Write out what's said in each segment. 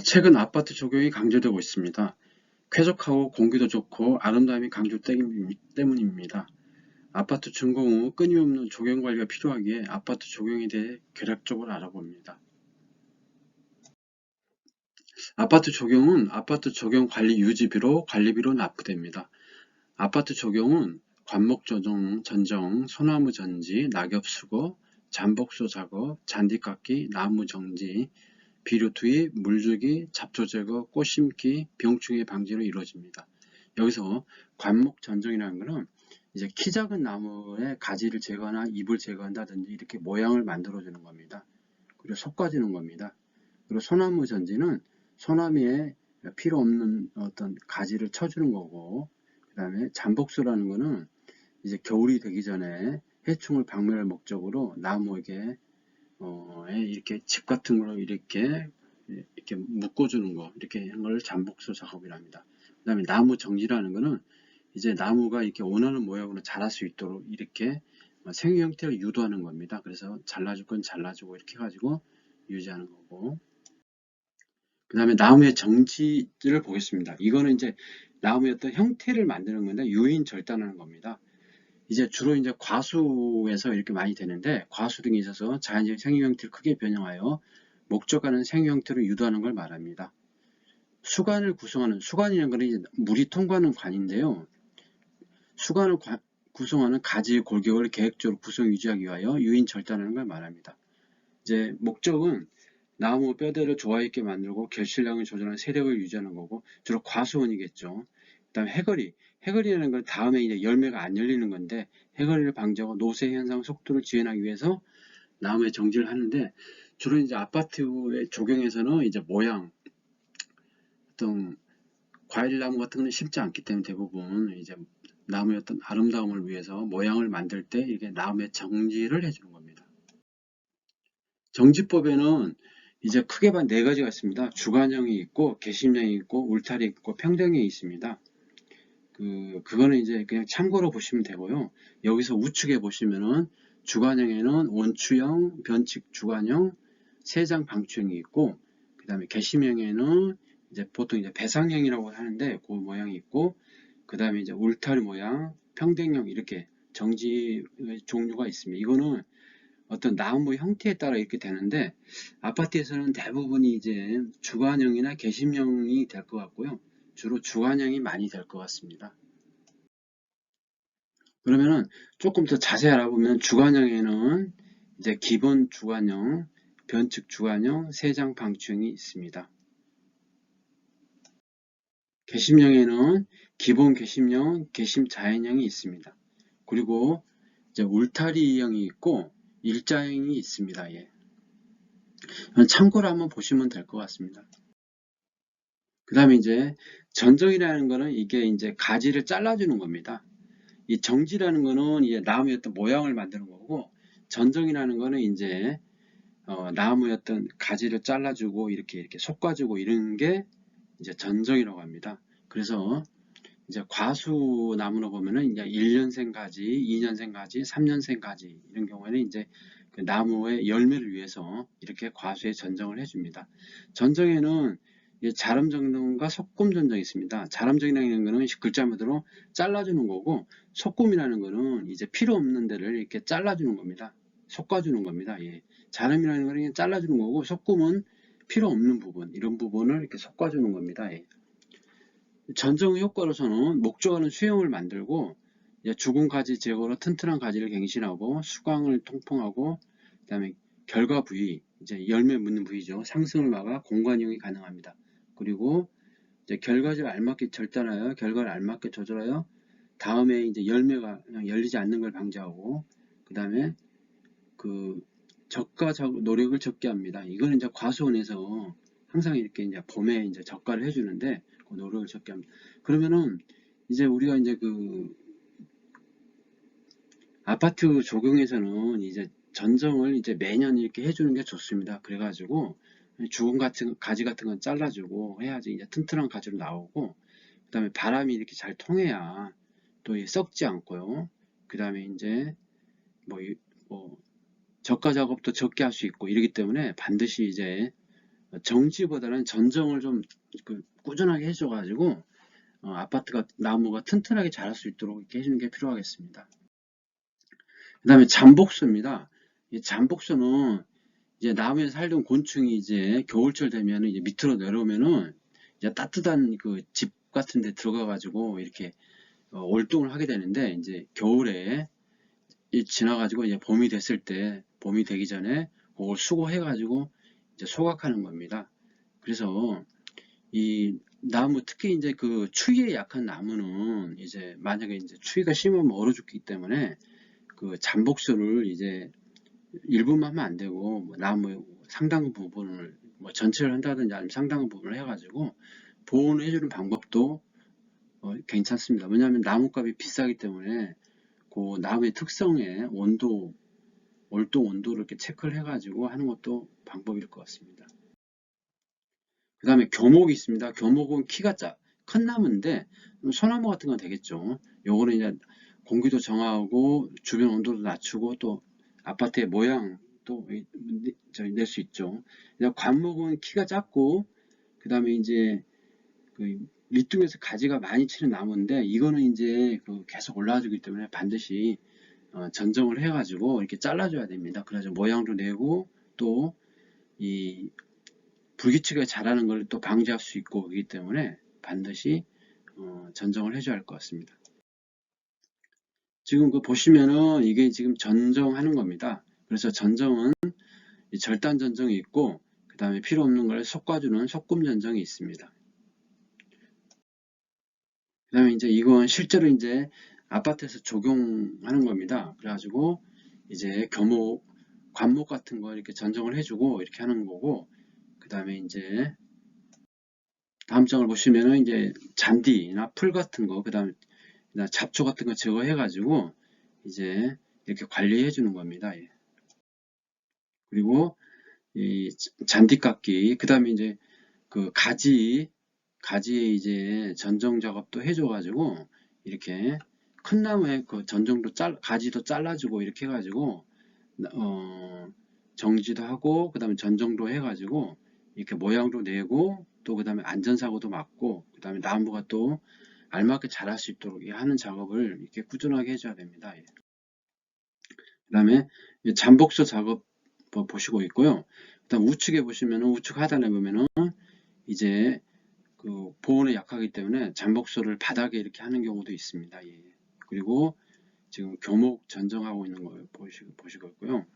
최근 아파트 조경이 강조되고 있습니다. 쾌적하고 공기도 좋고 아름다움이 때문입니다. 아파트 준공 후 끊임없는 조경 관리가 필요하기에 아파트 조경에 대해 개략적으로 알아봅니다. 아파트 조경은 아파트 조경 관리 유지비로 관리비로 납부됩니다. 아파트 조경은 관목 전정, 소나무 전지, 낙엽 수거, 잠복소 작업, 잔디 깎기, 나무 정지, 비료 투입, 물 주기, 잡초 제거, 꽃 심기, 병충해 방지로 이루어집니다. 여기서 관목 전정이라는 것은 이제 키 작은 나무의 가지를 제거하나 잎을 제거한다든지 이렇게 모양을 만들어 주는 겁니다. 그리고 솎아주는 겁니다. 그리고 소나무 전지는 소나무에 필요 없는 어떤 가지를 쳐주는 거고, 그 다음에 잠복수라는 거는 이제 겨울이 되기 전에 해충을 박멸할 목적으로 나무에게 이렇게 집 같은 걸로 이렇게 묶어주는 거, 이렇게 한 걸 잠복수 작업이라 합니다. 그 다음에 나무 정지라는 거는 이제 나무가 이렇게 원하는 모양으로 자랄 수 있도록 이렇게 생유 형태를 유도하는 겁니다. 그래서 잘라줄 건 잘라주고 이렇게 해가지고 유지하는 거고, 그 다음에 나무의 정지를 보겠습니다. 이거는 이제 나무의 어떤 형태를 만드는 건데 유인 절단하는 겁니다. 이제 주로 이제 과수에서 이렇게 많이 되는데, 과수 등에 있어서 자연적 생유 형태를 크게 변형하여 목적하는 생유 형태로 유도하는 걸 말합니다. 수관을 구성하는, 수관이라는 것은 이제 물이 통과하는 관인데요. 수관을 구성하는 가지 골격을 계획적으로 구성 유지하기 위하여 유인 절단하는 걸 말합니다. 이제 목적은 나무 뼈대를 조화 있게 만들고 결실량을 조절하는 세력을 유지하는 거고, 주로 과수원이겠죠. 그 다음에 해거리. 해거리라는 건 다음에 이제 열매가 안 열리는 건데, 해거리를 방지하고 노쇠 현상 속도를 지연하기 위해서 나무에 정지를 하는데, 주로 이제 아파트의 조경에서는 이제 모양, 어떤 과일나무 같은 거는 심지 않기 때문에 대부분 이제 나무의 어떤 아름다움을 위해서 모양을 만들 때 이게 나무의 정지를 해주는 겁니다. 정지법에는 이제 크게 네 가지가 있습니다. 주관형이 있고, 개심형이 있고, 울타리 있고, 평등형이 있습니다. 그거는 이제 그냥 참고로 보시면 되고요. 여기서 우측에 보시면은 주관형에는 원추형, 변칙 주관형, 세장 방추형이 있고, 그 다음에 개심형에는 이제 보통 이제 배상형이라고 하는데 그 모양이 있고, 그 다음에 이제 울타리 모양, 평등형 이렇게 정지 종류가 있습니다. 이거는 어떤 나무 형태에 따라 이렇게 되는데, 아파트에서는 대부분이 이제 주관형이나 개심형이 될 것 같고요. 주로 주관형이 많이 될 것 같습니다. 그러면은 조금 더 자세히 알아보면 주관형에는 이제 기본 주관형, 변칙 주관형, 세장 방추형이 있습니다. 개심형에는 기본 개심형, 개심 자연형이 있습니다. 그리고 이제 울타리형이 있고 일자형이 있습니다. 예. 참고로 한번 보시면 될 것 같습니다. 그 다음에 이제 전정이라는 거는 이게 이제 가지를 잘라주는 겁니다. 이 정지라는 거는 이제 나무의 어떤 모양을 만드는 거고, 전정이라는 거는 이제 나무의 어떤 가지를 잘라주고 이렇게 솎아주고 이런 게 이제 전정이라고 합니다. 그래서 이제 과수나무로 보면은 이제 1년생 가지, 2년생 가지, 3년생 가지 이런 경우에는 이제 그 나무의 열매를 위해서 이렇게 과수에 전정을 해줍니다. 전정에는 자름 전정과 속금 전정이 있습니다. 자름 전정이라는 거는 글자 그대로 잘라주는 거고, 속금이라는 거는 이제 필요 없는 데를 이렇게 잘라주는 겁니다. 솎아주는 겁니다. 예. 자름이라는 거는 그냥 잘라주는 거고, 속금은 필요 없는 부분, 이런 부분을 이렇게 솎아주는 겁니다. 예. 전정 효과로서는 목적하는 수형을 만들고, 죽은 가지 제거로 튼튼한 가지를 갱신하고, 수광을 통풍하고, 그 다음에 결과 부위, 이제 열매 묻는 부위죠. 상승을 막아 공간 이용이 가능합니다. 그리고 이제 결과지를 알맞게 절단하여 결과를 알맞게 조절하여 다음에 이제 열매가 열리지 않는 걸 방지하고, 그 다음에 그 적가 노력을 적게 합니다. 이거는 이제 과수원에서 항상 이렇게 이제 봄에 이제 적가를 해주는데 그 노력을 적게 합니다. 그러면은 이제 우리가 이제 그 아파트 조경에서는 이제 전정을 이제 매년 이렇게 해주는 게 좋습니다. 그래가지고 죽은 가지 같은 건 잘라주고 해야지 이제 튼튼한 가지로 나오고, 그 다음에 바람이 이렇게 잘 통해야 또 썩지 않고요. 그 다음에 이제 뭐 적가 작업도 적게 할 수 있고 이러기 때문에 반드시 이제 정지보다는 전정을 좀 꾸준하게 해줘가지고 아파트가 나무가 튼튼하게 자랄 수 있도록 이렇게 해주는 게 필요하겠습니다. 그 다음에 잠복소입니다. 이 잠복소는 이제 나무에 살던 곤충이 이제 겨울철 되면 이제 밑으로 내려오면은 이제 따뜻한 그 집 같은 데 들어가가지고 이렇게 월동을 하게 되는데, 이제 겨울에 지나가지고 이제 봄이 됐을 때, 봄이 되기 전에 그걸 수거해가지고 이제 소각하는 겁니다. 그래서 이 나무, 특히 이제 그 추위에 약한 나무는 이제 만약에 이제 추위가 심하면 얼어 죽기 때문에 그 잠복수를 이제 일부만 하면 안 되고, 뭐 나무 상당 부분을 뭐 전체를 한다든지 아니면 상당 부분을 해가지고 보온을 해주는 방법도 괜찮습니다. 왜냐하면 나무값이 비싸기 때문에 그 나무의 특성에 월동 온도를 이렇게 체크를 해가지고 하는 것도 방법일 것 같습니다. 그 다음에 교목이 있습니다. 교목은 키가 큰 나무인데 소나무 같은 건 되겠죠. 요거는 이제 공기도 정화하고 주변 온도도 낮추고 또 아파트의 모양도 낼 수 있죠. 관목은 키가 작고 그 다음에 이제 그 밑둥에서 가지가 많이 치는 나무인데, 이거는 이제 계속 올라와주기 때문에 반드시 전정을 해가지고 이렇게 잘라줘야 됩니다. 그래서 모양도 내고 또 이 불규칙하게 자라는 걸 또 방지할 수 있고 그렇기 때문에 반드시 전정을 해줘야 할 것 같습니다. 지금 보시면은 이게 지금 전정하는 겁니다. 그래서 전정은 절단 전정이 있고 그 다음에 필요 없는 걸 솎아주는 솎음 전정이 있습니다. 그 다음에 이제 이건 실제로 이제 아파트에서 적용하는 겁니다. 그래가지고 이제 관목 같은 거 이렇게 전정을 해주고 이렇게 하는 거고, 그 다음에 이제 다음 장을 보시면은 이제 잔디나 풀 같은 거, 그 다음에 잡초 같은 거 제거해가지고 이제 이렇게 관리해 주는 겁니다. 예. 그리고 이 잔디 깎기, 그 다음에 이제 그 가지에 이제 전정 작업도 해줘가지고 이렇게 큰 나무에 그 전정도 가지도 잘라주고 이렇게 해가지고 정지도 하고 그 다음에 전정도 해가지고 이렇게 모양도 내고 또 그 다음에 안전사고도 막고 그 다음에 나무가 또 알맞게 자랄 수 있도록 하는 작업을 이렇게 꾸준하게 해줘야 됩니다. 예. 그 다음에 잠복소 작업 보시고 있고요. 그 다음 우측에 보시면은 우측 하단에 보면은 이제 그 보온에 약하기 때문에 잠복소를 바닥에 이렇게 하는 경우도 있습니다. 예. 그리고 지금 교목 전정하고 있는 걸 보시고 있고요.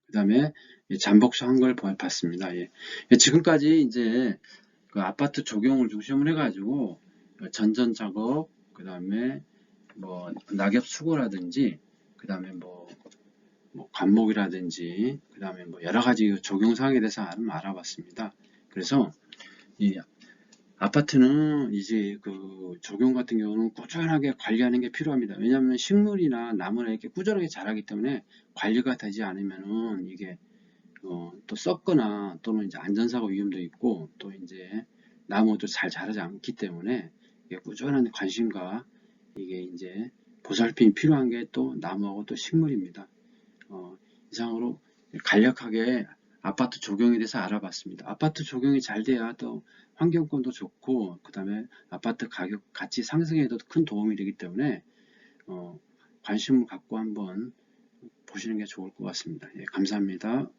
그 다음에 잠복소 한 걸 봤습니다. 예. 지금까지 이제 그 아파트 조경을 중심으로 해가지고 전전 작업, 그 다음에 뭐 낙엽 수거라든지, 그 다음에 뭐 관목이라든지, 그 다음에 뭐 여러 가지 적용 사항에 대해서 알아봤습니다. 그래서 이 아파트는 이제 그 적용 같은 경우는 꾸준하게 관리하는 게 필요합니다. 왜냐하면 식물이나 나무나 이렇게 꾸준하게 자라기 때문에 관리가 되지 않으면은 이게 또 썩거나 또는 이제 안전사고 위험도 있고 또 이제 나무도 잘 자라지 않기 때문에 꾸준한 관심과 이게 이제 보살핌이 필요한 게 또 나무하고 또 식물입니다. 이상으로 간략하게 아파트 조경에 대해서 알아봤습니다. 아파트 조경이 잘 돼야 또 환경권도 좋고 그 다음에 아파트 가격 가치 상승에도 큰 도움이 되기 때문에 관심을 갖고 한번 보시는 게 좋을 것 같습니다. 예, 감사합니다.